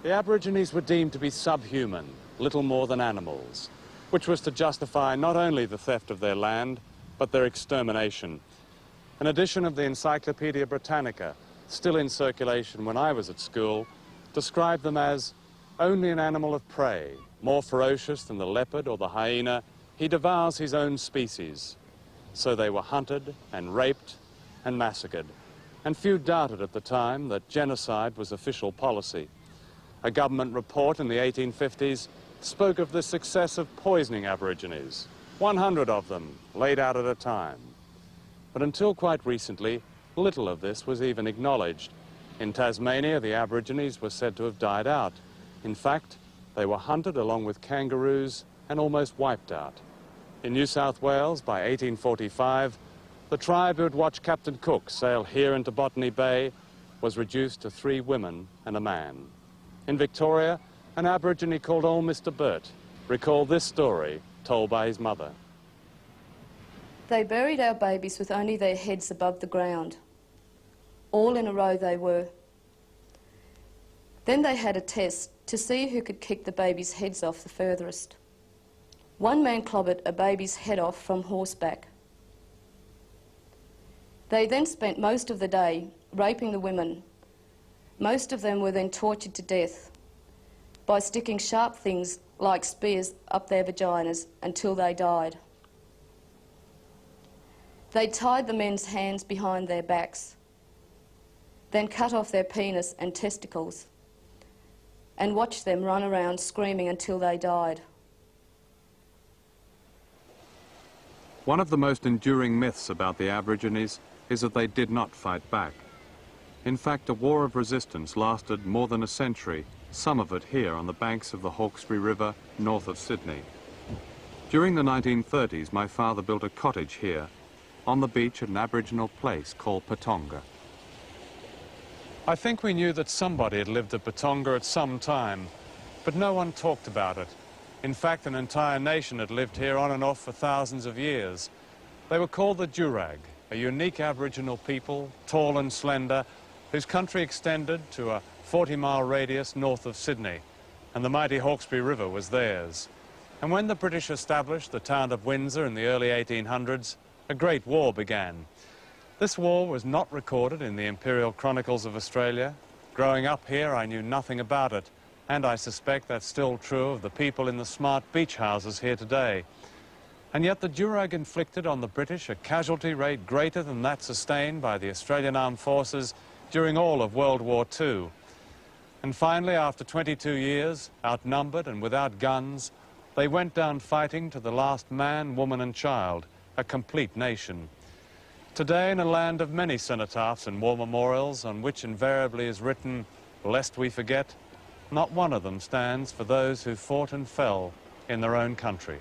The Aborigines were deemed to be subhuman, little more than animals, which was to justify not only the theft of their land, but their extermination. An edition of the Encyclopedia Britannica, still in circulation when I was at school, described them as only an animal of prey, more ferocious than the leopard or the hyena. He devours his own species. So they were hunted and raped and massacred. And few doubted at the time that genocide was official policy. A government report in the 1850s spoke of the success of poisoning Aborigines, 100 of them laid out at a time. But until quite recently, little of this was even acknowledged. In Tasmania, the Aborigines were said to have died out. In fact, they were hunted along with kangaroos and almost wiped out. In New South Wales, by 1845, the tribe who had watched Captain Cook sail here into Botany Bay was reduced to 3 women and a man. In Victoria, an Aborigine called Old Mr. Burt recalled this story told by his mother. They buried our babies with only their heads above the ground. All in a row they were. Then they had a test to see who could kick the babies' heads off the furthest. One man clobbered a baby's head off from horseback. They then spent most of the day raping the women. Most of them were then tortured to death by sticking sharp things like spears up their vaginas until they died. They tied the men's hands behind their backs, then cut off their penis and testicles, and watched them run around screaming until they died. One of the most enduring myths about the Aborigines is that they did not fight back. In fact, a war of resistance lasted more than a century, some of it here on the banks of the Hawkesbury River, north of Sydney. During the 1930s, my father built a cottage here, on the beach at an Aboriginal place called Patonga. I think we knew that somebody had lived at Patonga at some time, but no one talked about it. In fact, an entire nation had lived here on and off for thousands of years. They were called the Jurag, a unique Aboriginal people, tall and slender, whose country extended to a 40-mile radius north of Sydney, and the mighty Hawkesbury River was theirs. And when the British established the town of Windsor in the early 1800s, a great war began. This war was not recorded in the Imperial Chronicles of Australia. Growing up here, I knew nothing about it, and I suspect that's still true of the people in the smart beach houses here today. And yet the Jurag inflicted on the British a casualty rate greater than that sustained by the Australian Armed Forces during all of World War II. And finally, after 22 years, outnumbered and without guns, they went down fighting to the last man, woman and child, a complete nation. Today, in a land of many cenotaphs and war memorials on which invariably is written, "Lest we forget," not one of them stands for those who fought and fell in their own country.